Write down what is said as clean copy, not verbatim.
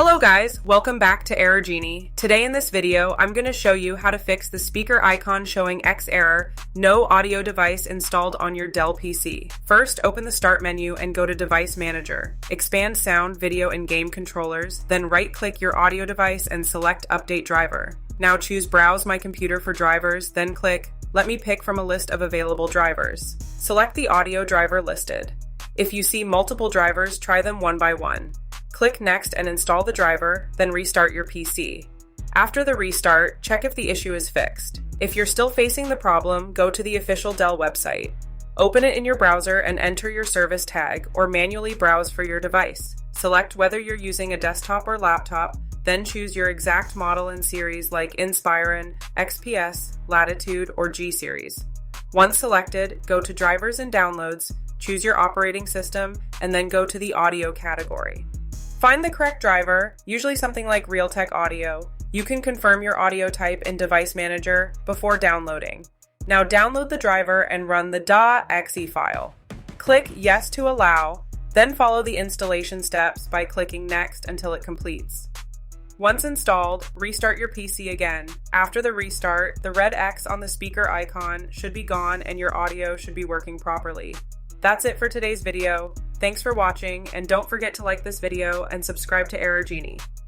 Hello guys, welcome back to Genie. Today in this video, I'm going to show you how to fix the speaker icon showing X error, no audio device installed on your Dell PC. First, open the Start menu and go to Device Manager. Expand Sound, Video, and Game Controllers, then right-click your audio device and select Update Driver. Now choose Browse My Computer for drivers, then click Let me pick from a list of available drivers. Select the audio driver listed. If you see multiple drivers, try them one by one. Click Next and install the driver, then restart your PC. After the restart, check if the issue is fixed. If you're still facing the problem, go to the official Dell website. Open it in your browser and enter your service tag, or manually browse for your device. Select whether you're using a desktop or laptop, then choose your exact model and series like Inspiron, XPS, Latitude, or G series. Once selected, go to Drivers and Downloads, choose your operating system, and then go to the Audio category. Find the correct driver, usually something like Realtek audio. You can confirm your audio type in Device Manager before downloading. Now download the driver and run the .exe file. Click Yes to allow, then follow the installation steps by clicking Next until it completes. Once installed, restart your PC again. After the restart, the red X on the speaker icon should be gone and your audio should be working properly. That's it for today's video. Thanks for watching, and don't forget to like this video and subscribe to Genie.